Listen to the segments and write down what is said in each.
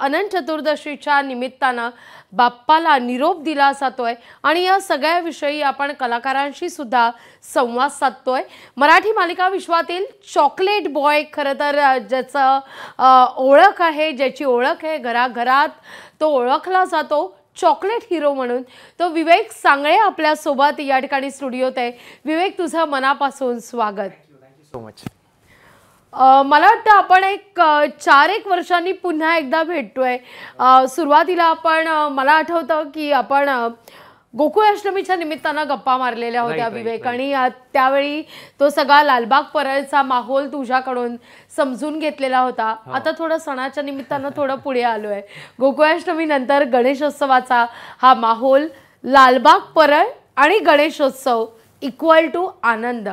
अनंत चतुर्दशीच्या निमित्तानं बाप्पाला निरोप दिला जातोय आणि या सगळ्याविषयी आपण कलाकारांशी सुद्धा संवाद साधतोय। मराठी मालिका विश्वातील चॉकलेट बॉय खरं तर ज्याचं ओळख आहे, ज्याची ओळख आहे घराघरात, तो ओळखला जातो चॉकलेट हिरो म्हणून। तो विवेक सांगळे आपल्या सोबत या ठिकाणी स्टुडिओत आहे। विवेक, तुझं मनापासून स्वागत। Thank you so much. मला वाटतं आपण एक 4-1 वर्षांनी पुन्हा एकदा भेटतोय। सुरुवातीला आपण मला आठवतं की आपण गोकुळाष्टमीच्या निमित्तानं गप्पा मारलेल्या होत्या विवेक, आणि त्यावेळी तो सगळा लालबाग परळचा माहोल तुझ्याकडून समजून घेतलेला होता। आता थोडं सणाच्या निमित्तानं थोडं पुढे आलोय। गोकुळाष्टमी नंतर गणेशोत्सवाचा हा माहोल, लालबाग परळ आणि गणेशोत्सव इक्वल टू आनंद,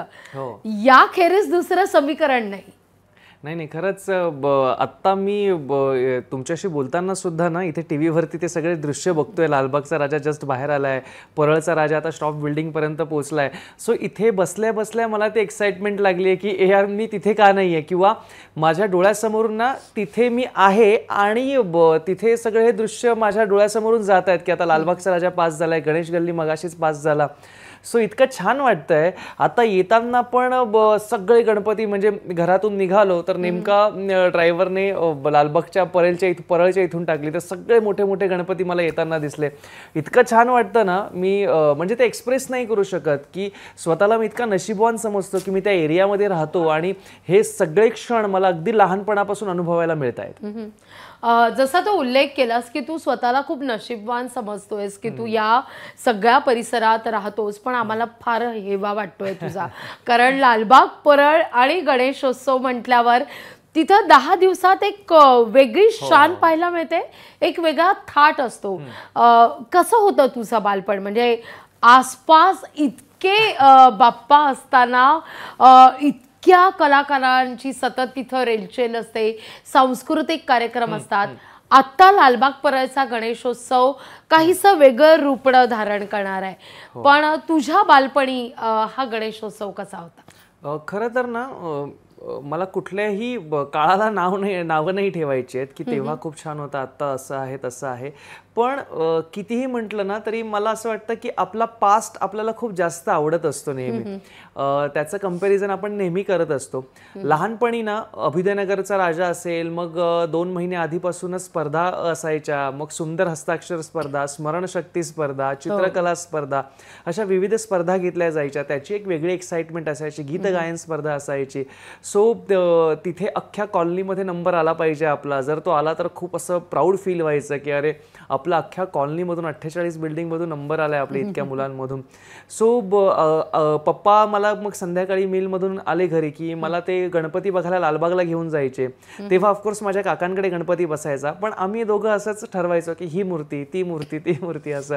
याखेरीज दुसरं समीकरण नाही। नाही, खरंच आत्ता मी तुमच्याशी बोलताना सुद्धा ना इथे टी व्हीवरती ते सगळे दृश्य बघतोय। लालबागचा राजा जस्ट बाहेर आलाय, परळचा राजा आता स्टॉप बिल्डिंगपर्यंत पोहोचलाय। सो इथे बसल्या बसल्या मला ते एक्साइटमेंट लागली आहे की यार मी तिथे का नाही आहे, किंवा माझ्या डोळ्यासमोरून ना तिथे मी आहे आणि तिथे सगळे हे दृश्य माझ्या डोळ्यासमोरून जात आहेत की आता लालबागचा राजा पास झालाय, गणेश गल्ली मगाशीच पास झाला। सो इतकं छान वाटतंय। आता येताना पण सगळे गणपती, म्हणजे घरातून निघालो तर नेमका ड्रायव्हरने लालबागच्या परळच्या इथून टाकली, तर सगळे मोठे मोठे गणपती मला येताना दिसले। इतकं छान वाटतं ना, मी म्हणजे ते एक्सप्रेस नाही करू शकत की स्वतःला मी इतका नशीबवान समजतो की मी त्या एरियामध्ये राहतो आणि हे सगळे क्षण मला अगदी लहानपणापासून अनुभवायला मिळत आहेत। जसा तो उल्लेख केलास की तू स्वतःला खूप नशीबवान समजतोयस की तू या सगळ्या परिसरात राहतोस, पण आम्हाला फार हेवा वाटतोय तुझा, कारण लालबाग परळ आणि गणेशोत्सव म्हटल्यावर तिथं 10 दिवसात एक वेगळी शान पाहायला मिळते, एक वेगळा थाट असतो। कसं होतं तुझं बालपण, म्हणजे आसपास इतके बाप्पा असताना इतक्या कलाकारांची सतत तिथं रेलचेल असते, सांस्कृतिक कार्यक्रम असतात। आता लालबाग परळचा गणेशोत्सव काहीसं वेगळं रूप धारण करणार आहे, पण तुझ्या बालपणी हा गणेशोत्सव कसा होता? खरं तर ना मला कुठल्याही काळाला नावं नाही ठेवायची आहेत की तेव्हा खूप छान होता, आत्ता असं आहे तसं आहे। पण कितीही म्हटलं ना तरी मला असं वाटतं की आपला पास्ट आपल्याला खूप जास्त आवडत असतो नेहमी, त्याचं कंपॅरिझन आपण नेहमी करत असतो। लहानपणी ना अभिदयनगरचा राजा असेल, मग 2 महिने आधीपासूनच स्पर्धा असायच्या, मग सुंदर हस्ताक्षर स्पर्धा, स्मरणशक्ती स्पर्धा, चित्रकला स्पर्धा, अशा विविध स्पर्धा घेतल्या जायच्या। त्याची एक वेगळी एक्साइटमेंट असायची, गीतगायन स्पर्धा असायची। सो तिथे अख्ख्या कॉलनीमध्ये नंबर आला पाहिजे आपला, जर तो आला तर खूप असं प्राऊड फील व्हायचं की अरे आपला अख्ख्या कॉलनीमधून 48 बिल्डिंगमधून नंबर आलाय आपल्या इतक्या मुलांमधून। सो पप्पा मला मग संध्याकाळी मिलमधून आले घरी की मला ते गणपती बघायला लालबागला घेऊन जायचे। तेव्हा ऑफकोर्स माझ्या काकांकडे गणपती बसायचा, पण आम्ही दोघं असंच ठरवायचो की ही मूर्ती ती मूर्ती ती मूर्ती असं।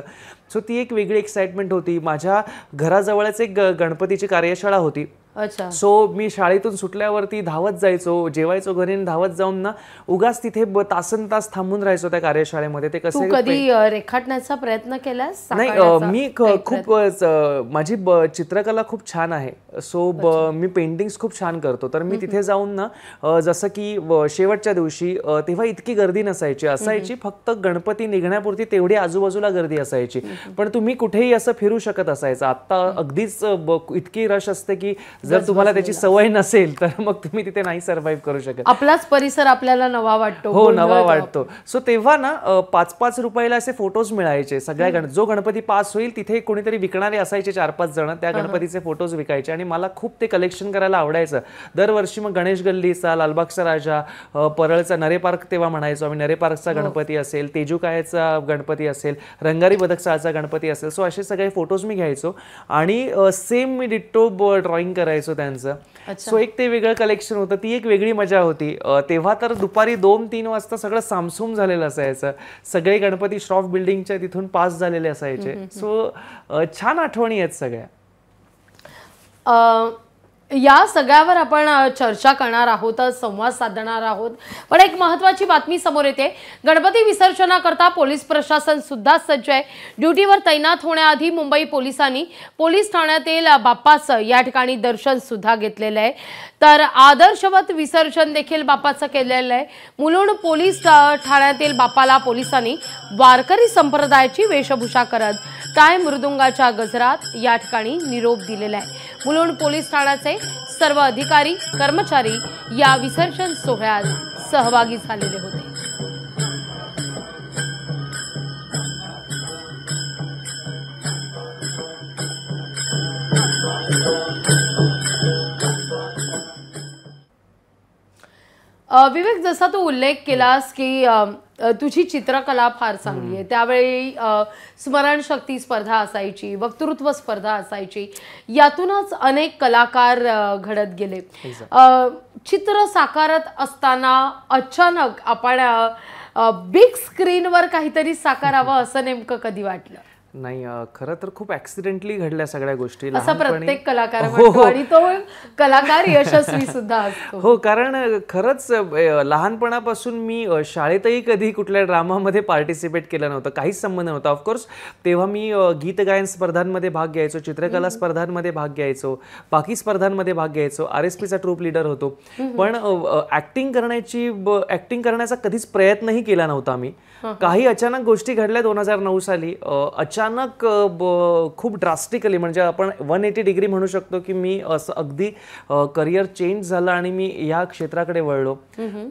सो ती एक वेगळी एक्साइटमेंट होती। माझ्या घराजवळच एक गणपतीची कार्यशाळा होती। सो मी शाळेतून सुटल्यावरती धावत जायचो, जेवायचो घरी, धावत जाऊन ना उगाच तिथे तासन तास थांबून राहायचो त्या कार्यशाळेमध्ये। ते कसं कधी रेखाटण्याचा प्रयत्न केलास? नाही, मी खूप माझी चित्रकला खूप छान आहे। सो मी पेंटिंग्स खूप छान करतो, तर मी तिथे जाऊन ना जसं की शेवटच्या दिवशी तेव्हा इतकी गर्दी असायची, फक्त गणपती निघण्यापुरती तेवढी आजूबाजूला गर्दी असायची, पण तुम्ही कुठेही असं फिरू शकत असायचं। आता अगदीच इतकी रश असते की जर तुम्हाला त्याची सवय नसेल तर मग तुम्ही तिथे नाही सर्व्हाइव्ह करू शकत। आपलाच परिसर आपल्याला नवा वाटतो। हो, नवा वाटतो। सो तेव्हा ना 5-5 रुपयाला असे फोटोज मिळायचे सगळ्या जो गणपती पास होईल तिथे कोणीतरी विकणारे असायचे 4-5 जण, त्या गणपतीचे फोटोज विकायचे आणि मला खूप ते कलेक्शन करायला आवडायचं। दरवर्षी मग गणेश गल्लीचा, लालबागचा राजा, परळचा नरे पार्क तेव्हा म्हणायचो आम्ही, नरे पार्कचा गणपती असेल, तेजूकायचा गणपती असेल, रंगारी बदकचाळचा गणपती असेल, सो असे सगळे फोटोज मी घ्यायचो आणि सेम मी डिट्टो ड्रॉइंग करायचो त्यांचं। सो एक ते वेगळं कलेक्शन होतं, ती एक वेगळी मजा होती। तेव्हा तर दुपारी 2-3 वाजता सगळं सामसूम झालेलं असायचं, सगळे गणपती श्रॉफ बिल्डिंगच्या तिथून पास झालेले असायचे। सो छान आठवणी आहेत सगळ्या। या सगळ्यावर आपण चर्चा करणार आहोत, संवाद साधणार आहोत. पण एक महत्त्वाची बातमी समोर येते. गणपती विसर्जनाकरता पोलीस प्रशासन सुद्धा सज्ज आहे. ड्युटीवर तैनात होण्याआधी मुंबई पोलिसांनी पोलीस ठाण्यातील बाप्पाचं या ठिकाणी दर्शन सुद्धा घेतलेलं आहे. तर आदर्शवत विसर्जन देखील बाप्पाचं केलेलं आहे. मुलुंड पोलीस ठाण्यातील बाप्पाला पोलिसांनी वारकरी संप्रदायाची वेशभूषा करत टाळ मृदुंगाच्या गजरात या ठिकाणी निरोप दिलेला आहे. मुलुंड पोलीस ठाण्याचे सर्व अधिकारी कर्मचारी या विसर्जन सोहळ्यात सहभागी झालेले होते. विवेक, जसा तू उल्लेख केलास की तुझी चित्रकला फार चांगली आहे, त्यावेळी स्मरणशक्ती स्पर्धा असायची, वक्तृत्व स्पर्धा असायची, यातूनच अनेक कलाकार घडत गेले. चित्र साकारत असताना अचानक आपण बिग स्क्रीनवर काहीतरी साकारावं असं नेमकं कधी वाटलं? नाही, खरं तर खूप ऍक्सिडेंटली घडल्या सगळ्या गोष्टी. असं प्रत्येक कलाकार म्हणतो आणि तो कलाकार यशस्वी सुद्धा असतो. हो, कारण खरंच लहानपणापासून मी शाळेतही कधी कुठल्या ड्रामामध्ये पार्टिसिपेट केलं नव्हतं, काहीच संबंध नव्हता. ऑफकोर्स तेव्हा मी गीत गायन स्पर्धांमध्ये भाग घ्यायचो, चित्रकला स्पर्धांमध्ये भाग घ्यायचो, बाकी स्पर्धांमध्ये भाग घ्यायचो, RSPचा ट्रूप लीडर होतो. पण ऍक्टिंग करण्याचा कधीच प्रयत्नही केला नव्हता मी. काही अचानक गोष्टी घडल्या 2009 साली. अचानक खूप ड्रास्टिकली, म्हणजे आपण 180 डिग्री म्हणू शकतो की मी असं अगदी करिअर चेंज झालं आणि मी या क्षेत्राकडे वळलो.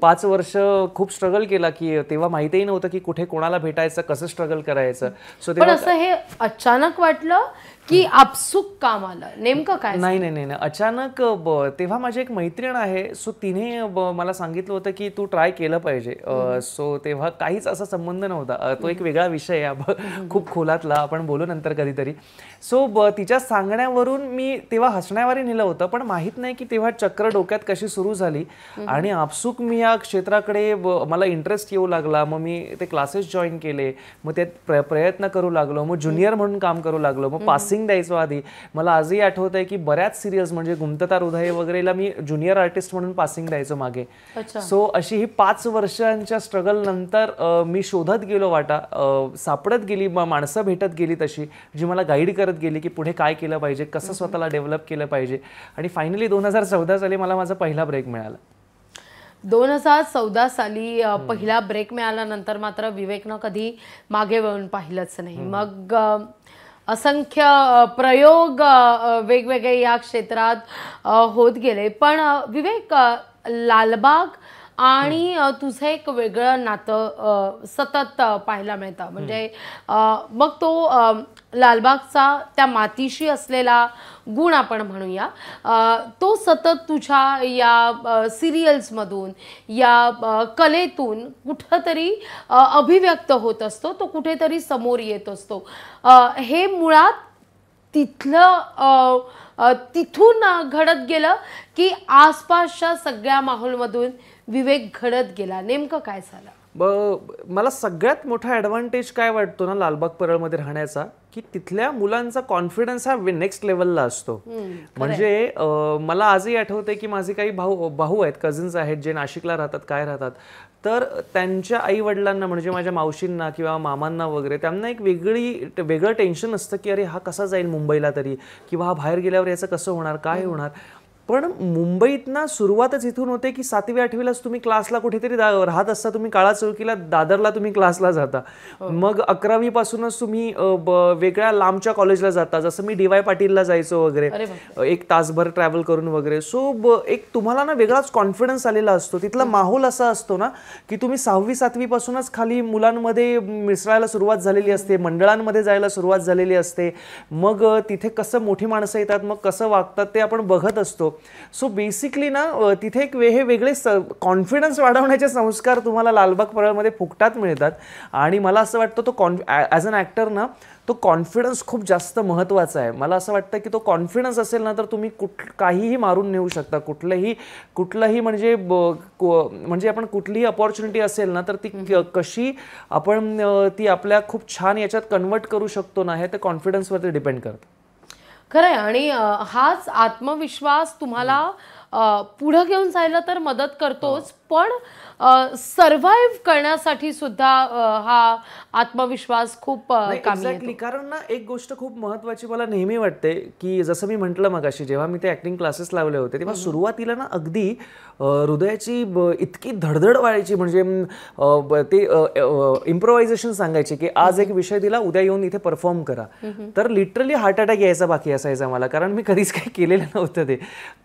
5 वर्ष खूप स्ट्रगल केला की तेव्हा माहितीही नव्हतं की कुठे कोणाला भेटायचं, कसं स्ट्रगल करायचं. सो पण असं हे अचानक वाटलं की आपसुक काम आलं, नेमकं काय? नाही, अचानक तेव्हा माझी एक मैत्रीण आहे, सो तिने मला सांगितलं होतं की तू ट्राय केलं पाहिजे. सो तेव्हा काहीच असा संबंध नव्हता, तो एक वेगळा विषय आहे, खूप खोलातला, आपण बोलू नंतर कधीतरी. सो तिच्या सांगण्यावरून मी तेव्हा हसण्यावारी नेलं होतं, पण माहित नाही की तेव्हा चक्र डोक्यात कशी सुरू झाली आणि आपसुक मी या क्षेत्राकडे मला इंटरेस्ट येऊ लागला. मग मी ते क्लासेस जॉईन केले, मग त्यात प्रयत्न करू लागलो, मग ज्युनियर म्हणून काम करू लागलो, मग पासिंग द्यायचो. आधी मला आजही आठवत आहे की बऱ्याच सिरियल्स म्हणजे गुंततार उदय वगैरेला मी ज्युनियर आर्टिस्ट म्हणून पासिंग द्यायचो मागे. सो अशी ही 5 वर्षांच्या स्ट्रगल नंतर मी शोधत गेलो वाटा, सापडत गेली, माणसं भेटत गेली तशी, जी मला गाईड करत गेली की पुढे काय केलं पाहिजे, कसं स्वतःला डेव्हलप केलं पाहिजे. आणि फायनली 2014 साली मला माझा पहिला ब्रेक मिळाला. 2014 साली पहिला ब्रेक मिळाल्यानंतर मात्र विवेकनं कधी मागे वळून पाहिलंच नाही. मग असंख्य प्रयोग वेगवेगळे या क्षेत्रात होत गेले. पण विवेक, लालबाग आणि तुझं एक वेगळं नातं सतत पाहायला मिळतं. म्हणजे मग तो लालबागचा त्या मातीशी असलेला गुण आपण म्हणूया, तो सतत तुझ्या या सिरियल्समधून, या कलेतून कुठंतरी अभिव्यक्त होत असतो, तो कुठेतरी समोर येत असतो. हे मुळात तिथून घडत गेलं की आसपासच्या सगळ्या माहोलमधून विवेक घडत गेला? नेमकं काय झालं? मला सगळ्यात मोठा ॲडव्हान्टेज काय वाटतो ना लालबाग परळमध्ये राहण्याचा, की तिथल्या मुलांचा कॉन्फिडन्स हा नेक्स्ट लेवलला असतो. म्हणजे मला आजही आठवतंय की माझे काही भाऊ आहेत, कझन्स आहेत, जे नाशिकला राहतात, काय राहतात, तर त्यांच्या आई वडिलांना म्हणजे माझ्या मावशींना किंवा मामांना वगैरे त्यांना एक वेगळं टेन्शन असतं की अरे हा कसा जाईल मुंबईला तरी, किंवा हा बाहेर गेल्यावर याचं कसं होणार, काय होणार. पण मुंबईत ना सुरुवातच इथून होते की 7वी 8वीलाच तुम्ही क्लासला कुठेतरी राहत असता, तुम्ही काळा चौकीला दादरला तुम्ही क्लासला जाता. मग 11वी पासूनच तुम्ही वेगळ्या लांबच्या कॉलेजला जाता, जसं मी DY पाटीलला जायचो वगैरे, 1 तासभर ट्रॅव्हल करून वगैरे. सो एक तुम्हाला ना वेगळाच कॉन्फिडन्स आलेला असतो. तिथला माहोल असा असतो ना की तुम्ही 6वी 7वी पासूनच खाली मुलांमध्ये मिसळायला सुरुवात झालेली असते, मंडळांमध्ये जायला सुरुवात झालेली असते. मग तिथे कसं मोठी माणसं येतात, मग कसं वागतात ते आपण बघत असतो. सो बेसिकली ना तिथे एक हे वेगळे कॉन्फिडन्स वाढवण्याचे संस्कार तुम्हाला लालबाग परळमध्ये फुकटात मिळतात. आणि मला असं वाटतं तो ॲज अन ॲक्टर ना तो कॉन्फिडन्स खूप जास्त महत्त्वाचा आहे. मला असं वाटतं की तो कॉन्फिडन्स असेल ना तर तुम्ही काहीही मारून नेऊ शकता. कुठलंही म्हणजे आपण कुठलीही अपॉर्च्युनिटी असेल ना तर ती कशी आपण ती आपल्या खूप छान याच्यात कन्वर्ट करू शकतो ना, हे ते कॉन्फिडन्सवरती डिपेंड करतं. खरंय. आणि हाच आत्मविश्वास तुम्हाला पुढे घेऊन जायला तर मदत करतोच, पण सर्व्हाइव्ह करण्यासाठी सुद्धा हा आत्मविश्वास खूप कामी एक्झॅक्टली. कारण ना एक गोष्ट खूप महत्वाची मला नेहमी वाटते, की जसं मी म्हटलं मगाशी, जेव्हा मी ते ऍक्टिंग क्लासेस लावले होते तेव्हा सुरुवातीला ना अगदी हृदयाची इतकी धडधड व्हायची. म्हणजे ते इम्प्रोव्हायझेशन सांगायचे की आज एक विषय दिला, उद्या येऊन इथे परफॉर्म करा. तर लिटरली हार्ट अटॅक यायचा बाकी असायचा मला, कारण मी कधीच काही केलेलं नव्हतं ते.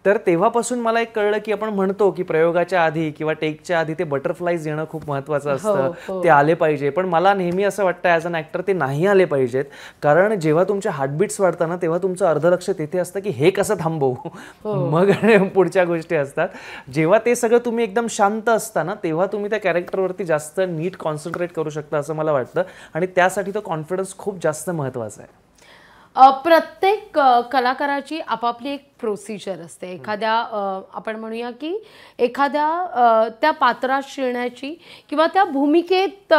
तर तेव्हापासून मला एक कळलं की आपण म्हणतो की प्रयोगाच्या आधी किंवा टेकच्या आधी ते बटरफ्लाईज येणं खूप महत्वाचं असतं, ते आले पाहिजे. पण मला नेहमी असं वाटतं ॲज अन ॲक्टर ते नाही आले पाहिजेत. कारण जेव्हा तुमचे हार्टबीट्स वाढतात ना, तेव्हा तुमचं अर्ध लक्ष तिथे असतं की हे कसं थांबवू, मग पुढच्या गोष्टी असतात. जेव्हा ते सगळं तुम्ही एकदम शांत असता ना, तेव्हा तुम्ही त्या कॅरेक्टरवरती जास्त नीट कॉन्सन्ट्रेट करू शकता असं मला वाटतं. आणि त्यासाठी तो कॉन्फिडन्स खूप जास्त महत्वाचा आहे. प्रत्येक कलाकाराची आपापली एक प्रोसिजर असते. एखाद्या आपण म्हणूया की एखाद्या त्या पात्रात शिरण्याची किंवा त्या भूमिकेत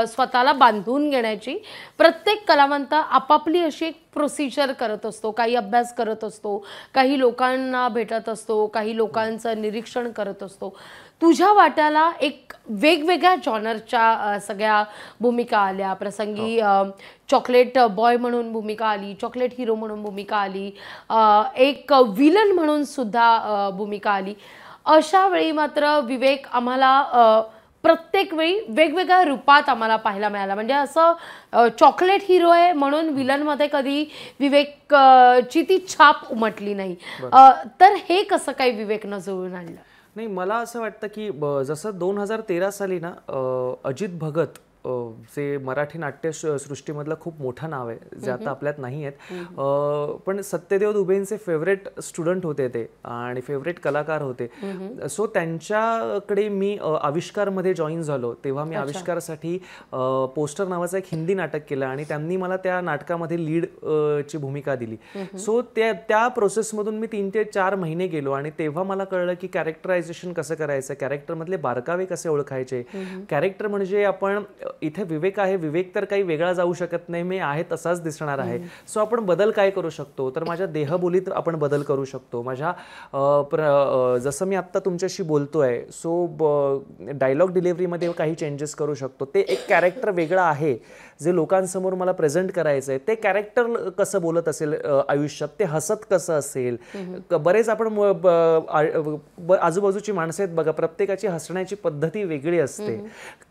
स्वतःला बांधून घेण्याची प्रत्येक कलावंत आपापली अशी एक प्रोसिजर करत असतो. काही अभ्यास करत असतो, काही लोकांना भेटत असतो, काही लोकांचं निरीक्षण करत असतो. तुझ्या वाट्याला एक वेगवेगळ्या जॉनरच्या सगळ्या भूमिका आल्या. प्रसंगी चॉकलेट बॉय म्हणून भूमिका आली, चॉकलेट हिरो म्हणून भूमिका आली, एक विलन म्हणून सुद्धा भूमिका आली. अशा वेळी मात्र विवेक आम्हाला प्रत्येक वेळी वेगवेगळ्या रूपात आम्हाला पाहायला मिळाला. म्हणजे असं चॉकलेट हिरो आहे म्हणून विलनमध्ये कधी विवेक ची ती छाप उमटली नाही. तर हे कसं काही विवेकनं जुळून आणलं? नाही, मला असं वाटतं की जसं 2013 साली ना अजित भगत जे मराठी नाट्यसृष्टीमधलं खूप मोठं नाव आहे, जे आता आपल्यात नाही आहेत, पण सत्यदेव दुबेंचे फेवरेट स्टुडंट होते ते आणि फेवरेट कलाकार होते. सो त्यांच्याकडे मी आविष्कारमध्ये जॉईन झालो. तेव्हा मी आविष्कारसाठी पोस्टर नावाचं एक हिंदी नाटक केलं आणि त्यांनी मला त्या नाटकामध्ये लीड ची भूमिका दिली. सो त्या प्रोसेसमधून मी 3 ते 4 महिने गेलो आणि तेव्हा मला कळलं की कॅरेक्टरायझेशन कसं करायचं, कॅरेक्टरमधले बारकावे कसे ओळखायचे. कॅरेक्टर म्हणजे आपण इथे विवेक आहे, विवेक तर काही वेगळा जाऊ शकत नाही, मी आहे तसाच दिसणार आहे. सो आपण बदल काय करू शकतो, तर माझ्या देहबोलीत आपण बदल करू शकतो. माझ्या जसं मी आत्ता तुमच्याशी बोलतोय, सो डायलॉग डिलिव्हरीमध्ये काही चेंजेस करू शकतो. ते एक कॅरेक्टर वेगळं आहे जे लोकांसमोर मला प्रेझेंट करायचं आहे. ते कॅरेक्टर कसं बोलत असेल आयुष्यात, ते हसत कसं असेल. बरेच आपण आजूबाजूची माणसं आहेत बघा, प्रत्येकाची हसण्याची पद्धती वेगळी असते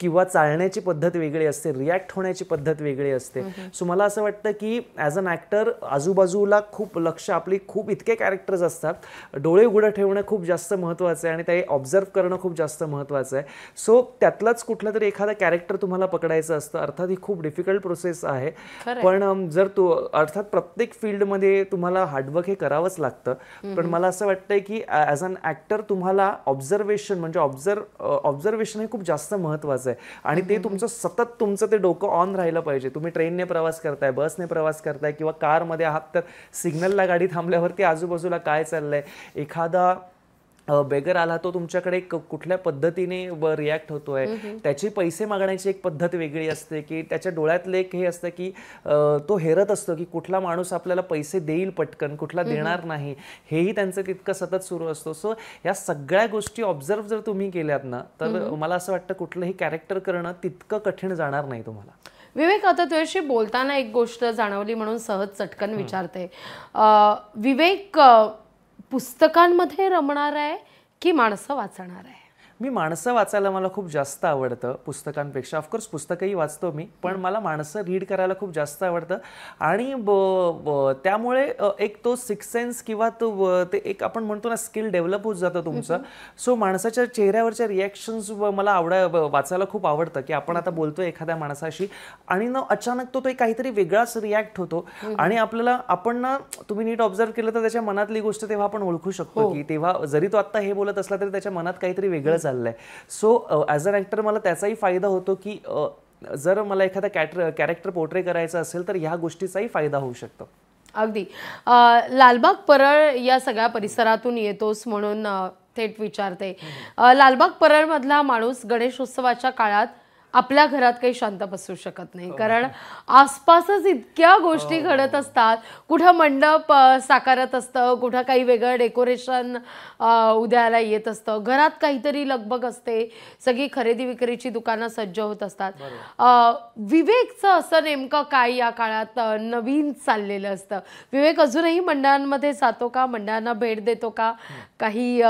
किंवा चालण्याची पद्धत वेगळी असते, रिॲक्ट होण्याची पद्धत वेगळी असते. सो मला असं वाटतं की ॲज अन ॲक्टर आजूबाजूला खूप लक्ष, आपली खूप इतके कॅरेक्टर्स असतात, डोळे उघडं ठेवणं खूप जास्त महत्त्वाचं आहे आणि ते ऑब्झर्व करणं खूप जास्त महत्त्वाचं आहे. सो त्यातलंच कुठलं तरी एखादं कॅरेक्टर तुम्हाला पकडायचं असतं. अर्थात ही खूप डिफिकल्ट प्रोसेस आहे, पण जर अर्थात प्रत्येक फील्डमध्ये तुम्हाला हार्डवर्क हे करावंच लागतं. पण मला असं वाटतंय की ॲज अन ॲक्टर तुम्हाला ऑब्झर्वेशन म्हणजे ऑब्झर्वेशन हे खूप जास्त महत्त्वाचं आहे आणि ते तुमचं सतत तुमचं ते डोकं ऑन राहिलं पाहिजे. तुम्ही ट्रेनने प्रवास करताय, बसने प्रवास करताय किंवा कारमध्ये आहात, तर सिग्नलला गाडी थांबल्यावरती आजूबाजूला काय चाललंय, एखादा बेगर आला तो तुमच्याकडे कुठल्या पद्धतीने रिॲक्ट होतोय, त्याची पैसे मागण्याची एक पद्धत वेगळी असते, की त्याच्या डोळ्यातलं एक हे असतं की तो हेरत असतो की कुठला माणूस आपल्याला पैसे देईल पटकन, कुठला देणार नाही, हेही त्यांचं तितकं सतत सुरू असतो. सो या सगळ्या गोष्टी ऑब्झर्व जर तुम्ही केल्यात ना, तर मला असं वाटतं कुठलंही कॅरेक्टर करणं तितकं कठीण जाणार नाही तुम्हाला. विवेक, आता तुझ्याशी बोलताना एक गोष्ट जाणवली म्हणून सहज चटकन विचारते. विवेक पुस्तकांमध्ये रमणार आहे की माणसं वाचणार आहे? मी माणसं वाचायला मला खूप जास्त आवडतं पुस्तकांपेक्षा. ऑफकोर्स पुस्तकंही वाचतो मी, पण मला माणसं रीड करायला खूप जास्त आवडतं आणि त्यामुळे एक तो सिक्स सेन्स किंवा तो ते एक आपण म्हणतो ना स्किल डेव्हलप होत जातं तुमचं. सो माणसाच्या चेहऱ्यावरच्या रिॲक्शन्स मला वाचायला खूप आवडतं, की आपण आता बोलतोय एखाद्या माणसाशी आणि ना अचानक तो काहीतरी वेगळाच रिॲक्ट होतो आणि आपण ना तुम्ही नीट ऑब्झर्व केलं तर त्याच्या मनातली गोष्ट तेव्हा आपण ओळखू शकतो, की तेव्हा जरी तो आता हे बोलत असला तरी त्याच्या मनात काहीतरी वेगळं चाललंय. सो ॲज अन ॲक्टर मला त्याचाही फायदा होतो, की जर मला एखादा कॅरेक्टर पोर्ट्रे करायचं असेल तर ह्या गोष्टीचाही फायदा होऊ शकतो. अगदी. लालबाग परळ या सगळ्या परिसरातून येतोस म्हणून थेट विचारते, लालबाग परळ मधला माणूस गणेशोत्सवाच्या काळात आपल्या घरात काही शांत बसू शकत नाही, कारण आसपासच इतक्या गोष्टी घडत असतात. कुठं मंडप साकारत असतं, कुठं काही वेगळं डेकोरेशन उद्याला येत असतं, घरात काहीतरी लगबग असते, सगळी खरेदी विक्रीची दुकानं सज्ज होत असतात. विवेकचं असं नेमकं काय या काळात नवीन चाललेलं असतं? विवेक अजूनही मंडळांमध्ये जातो का, मंडळांना भेट देतो का, काही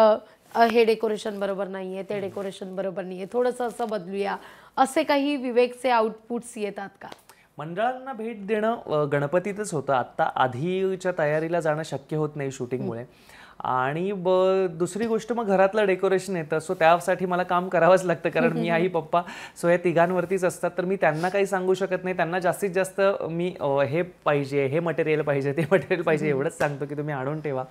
हे डेकोरेशन बरोबर नाहीये, ते डेकोरेशन बरोबर नाहीये, थोडंसं असं बदलूया, असे काही विवेकचे आउटपुट्स येतात का? मंडळांना भेट देणं गणपतीतच होतं. आत्ता आधीच्या तयारीला जाणं शक्य होत नाही शूटिंगमुळे. आणि दुसरी गोष्ट मग घरातलं डेकोरेशन येतं. सो त्यासाठी मला काम करावंच लागतं, कारण मी आई पप्पा सो या तिघांवरतीच असतात. तर मी त्यांना काही सांगू शकत नाही. त्यांना जास्तीत जास्त मी हे पाहिजे, हे मटेरियल पाहिजे, ते मटेरियल पाहिजे एवढंच सांगतो की तुम्ही आणून ठेवा.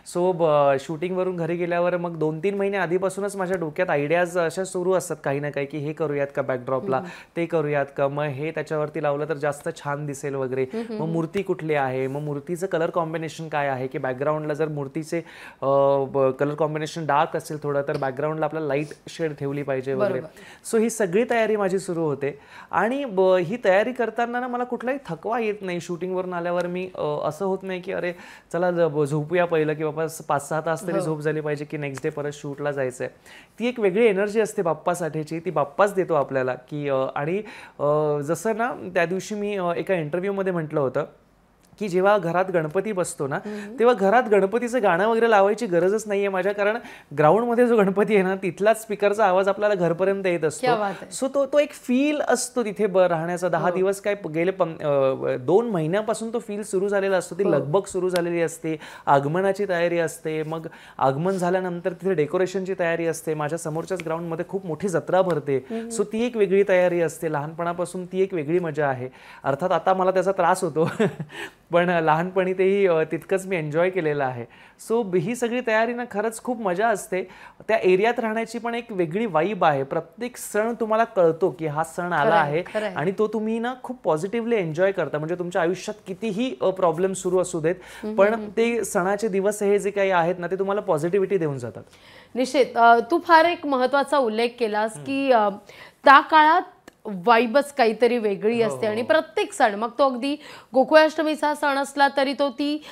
सो शूटिंगवरून घरी गेल्यावर मग 2-3 महिने आधीपासूनच माझ्या डोक्यात आयडियाज अशा सुरू असतात काही ना काही, की हे करूयात का बॅकड्रॉपला, ते करूयात का, मग हे त्याच्यावरती लावलं तर जास्त छान दिसेल वगैरे. मग मूर्ती कुठली आहे, मग मूर्तीचं कलर कॉम्बिनेशन काय आहे, की बॅकग्राऊंडला जर मूर्तीचे कलर कॉम्बिनेशन डार्क असेल थोडं, तर बॅकग्राऊंडला आपल्याला लाईट शेड ठेवली पाहिजे वगैरे. सो ही सगळी तयारी माझी सुरू होते. आणि ही तयारी करताना ना मला कुठलाही थकवा येत नाही. शूटिंगवरून आल्यावर मी असं होत नाही की अरे चला झोपूया पहिलं, की 5-6 तास तरी झोप झाली पाहिजे, की नेक्स्ट डे परत शूटला जायचंय. ती एक वेगळी एनर्जी असते बाप्पासाठीची, ती बाप्पाच देतो आपल्याला. की आणि जसं ना त्या दिवशी मी एका इंटरव्ह्यूमध्ये म्हटलं होतं की जेव्हा घरात गणपती बसतो ना, तेव्हा घरात गणपतीचं गाणं वगैरे लावायची गरजच नाहीये माझ्या, कारण ग्राउंडमध्ये जो गणपती आहे ना तिथलाच स्पीकरचा आवाज आपल्याला घरपर्यंत येत असतो. सो तो एक फील असतो तिथे राहण्याचा. 10 दिवस काय गेले 2 महिन्यापासून तो फील सुरू झालेला असतो, ती लगबग सुरू झालेली असते, आगमनाची तयारी असते. मग आगमन झाल्यानंतर तिथे डेकोरेशनची तयारी असते. माझ्या समोरच्याच ग्राउंडमध्ये खूप मोठी जत्रा भरते. सो ती एक वेगळी तयारी असते. लहानपणापासून ती एक वेगळी मजा आहे. अर्थात आता मला त्याचा त्रास होतो, पण लहानपणी तेही तितकंच मी एन्जॉय केलेलं आहे. सो ही सगळी तयारी ना खरंच खूप मजा असते. त्या एरियात राहण्याची पण एक वेगळी वाईब आहे. प्रत्येक सण तुम्हाला कळतो की हा सण आला आहे, आणि तो तुम्ही ना खूप पॉझिटिव्हली एन्जॉय करता. म्हणजे तुमच्या आयुष्यात कितीही प्रॉब्लेम सुरू असू देत, पण ते सणाचे दिवस हे जे काही आहेत ना ते तुम्हाला पॉझिटिव्हिटी देऊन जातात. निश्चित. तू फार एक महत्वाचा उल्लेख केलास की त्या काळात वाईबच काहीतरी वेगळी असते. आणि प्रत्येक सण, मग तो अगदी गोकुळाष्टमीचा सण असला तरी तो ती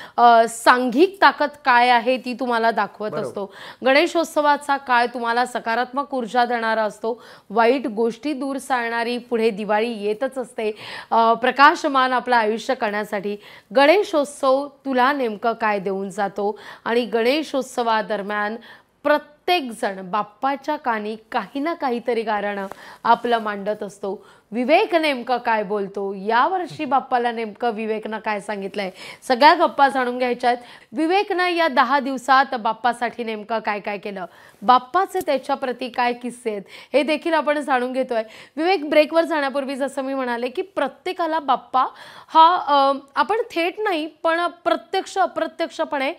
सांघिक ताकद काय आहे ती तुम्हाला दाखवत असतो. गणेशोत्सवाचा काळ तुम्हाला सकारात्मक ऊर्जा देणारा असतो, वाईट गोष्टी दूर सारणारी. पुढे दिवाळी येतच असते, प्रकाशमान आपलं आयुष्य करण्यासाठी. गणेशोत्सव तुला नेमकं काय देऊन जातो? आणि गणेशोत्सवादरम्यान प्रत्येक जण बाप्पाच्या कानी काही ना काहीतरी गाणं आपलं मांडत असतो. विवेक नेमकं काय बोलतो यावर्षी बाप्पाला, नेमकं विवेकनं काय सांगितलंय, सगळ्या गप्पा जाणून घ्यायच्या आहेत. विवेकनं या 10 दिवसात बाप्पासाठी नेमकं काय काय केलं, बाप्पाचे त्याच्या प्रती काय किस्से आहेत, हे देखील आपण जाणून घेतोय. विवेक, ब्रेकवर जाण्यापूर्वी जसं मी म्हणाले की प्रत्येकाला बाप्पा हा आपण थेट नाही पण प्रत्यक्ष अप्रत्यक्षपणे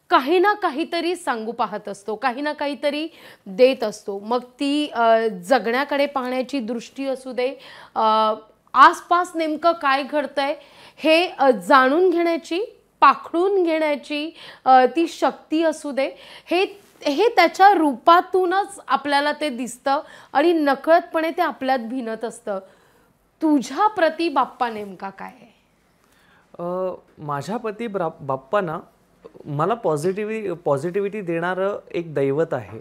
काही ना काहीतरी सांगू पाहत असतो, काही ना काहीतरी देत असतो. मग ती जगण्याकडे पाहण्याची दृष्टी असू दे, आसपास नेमकं काय घडतंय हे जाणून घेण्याची, पाखडून घेण्याची ती शक्ती असू दे, हे त्याच्या रूपातूनच आपल्याला ते दिसतं आणि नकळतपणे ते आपल्यात भिनत असतं. तुझ्या प्रती बाप्पा नेमका काय आहे? माझ्या प्रती बाप्पा ना मला पॉझिटिव्हिटी देणारं एक दैवत आहे.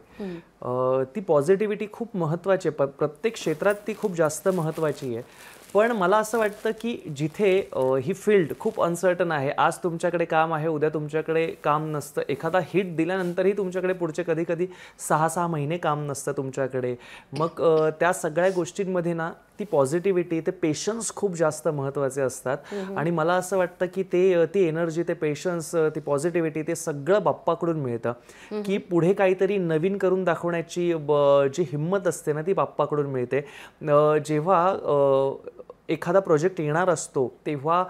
ती पॉझिटिव्हिटी खूप महत्त्वाची आहे, प्रत्येक क्षेत्रात ती खूप जास्त महत्त्वाची आहे. पण मला असं वाटतं की जिथे ही फील्ड खूप अनसर्टन आहे, आज तुमच्याकडे काम आहे, उद्या तुमच्याकडे काम नसतं, एखादा हिट दिल्यानंतरही तुमच्याकडे पुढचे कधी कधी 6-6 महिने काम नसतं तुमच्याकडे. मग त्या सगळ्या गोष्टींमध्ये ना ती पॉझिटिव्हिटी, ते पेशन्स खूप जास्त महत्त्वाचे असतात. आणि मला असं वाटतं की ती एनर्जी, ते पेशन्स, ती पॉझिटिव्हिटी ते सगळं बाप्पाकडून मिळतं. की पुढे काहीतरी नवीन करून दाखवण्याची जी हिंमत असते ना ती बाप्पाकडून मिळते. जेव्हा एखादा प्रोजेक्ट येणार असतो तेव्हा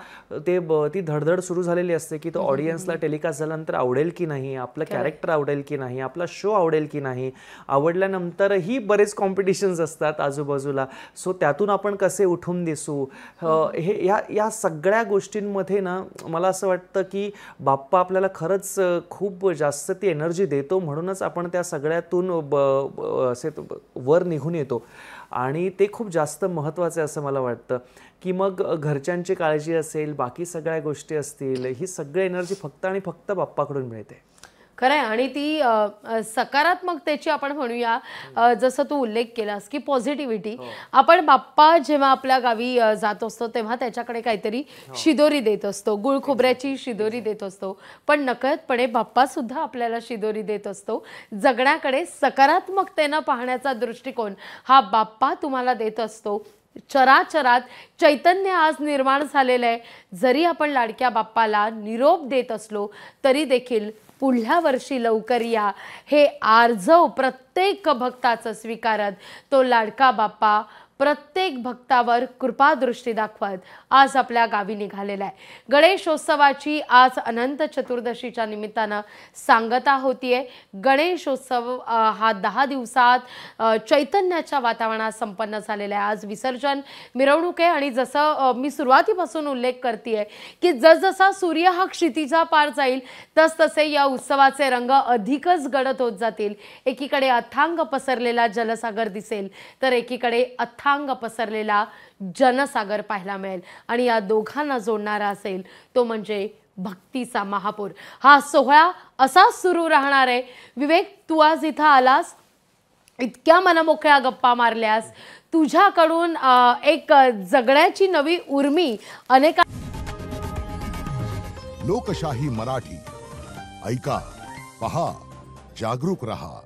ती धडधड सुरू झालेली असते की तो ऑडियन्सला टेलिकास्ट झाल्यानंतर आवडेल की नाही, आपलं कॅरेक्टर आवडेल की नाही, आपला शो आवडेल की नाही. आवडल्यानंतरही बरेच कॉम्पिटिशन्स असतात आजूबाजूला. सो त्यातून आपण कसे उठून दिसू, या सगळ्या गोष्टींमध्ये ना मला असं वाटतं की बाप्पा आपल्याला खरंच खूप जास्त ती एनर्जी देतो. म्हणूनच आपण त्या सगळ्यातून असे वर निघून येतो. आणि ते खूप जास्त महत्त्वाचं आहे असं मला वाटतं, की मग घरच्यांची काळजी असेल, बाकी सगळ्या गोष्टी असतील, ही सगळी एनर्जी फक्त आणि फक्त बाप्पाकडून मिळते. खरंय. आणि ती सकारात्मकतेची आपण म्हणूया, जसं तू उल्लेख केलास की पॉझिटिव्हिटी. आपण बाप्पा जेव्हा आपल्या गावी जात असतो तेव्हा त्याच्याकडे काहीतरी शिदोरी देत असतो, गुळ खोबऱ्याची शिदोरी देत असतो, पण नकळतपणे बाप्पा सुद्धा आपल्याला शिदोरी देत असतो. जगण्याकडे सकारात्मकतेनं पाहण्याचा दृष्टिकोन हा बाप्पा तुम्हाला देत असतो. चराचरात चैतन्य आज निर्माण झालेलं आहे. जरी आपण लाडक्या बाप्पाला निरोप देत असलो तरी देखील पुढल्या वर्षी लवकर या हे आर्जव प्रत्येक भक्ताचं स्वीकारत तो लाडका बाप्पा प्रत्येक भक्तावर कृपादृष्टी दाखवत आज आपल्या गावी निघालेला आहे. गणेशोत्सवाची आज अनंत चतुर्दशीच्या निमित्तानं सांगता होतीये. गणेशोत्सव हा 10 दिवसात चैतन्याच्या वातावरणात संपन्न झालेला आहे. आज विसर्जन मिरवणूक आहे आणि जसं मी सुरुवातीपासून उल्लेख करतेय की जसजसा सूर्य हा क्षितिजा पार जाईल तसतसे या उत्सवाचे रंग अधिकच गडद होत जातील. एकीकडे अथांग पसरलेला जलसागर दिसेल तर एकीकडे अथांग पसरलेला जनसागर पाहायला मिळेल आणि या दोघांना जोडणारा असेल तो म्हणजे भक्तीचा महापूर. हा सोहळा असाच सुरू राहणार आहे. विवेक, तू आज इथं आलास, इतक्या मनमोकळ्या गप्पा मारल्यास, तुझ्याकडून एक जगण्याची नवी उर्मी अनेक. लोकशाही मराठी ऐका, पहा, जागरूक रहा.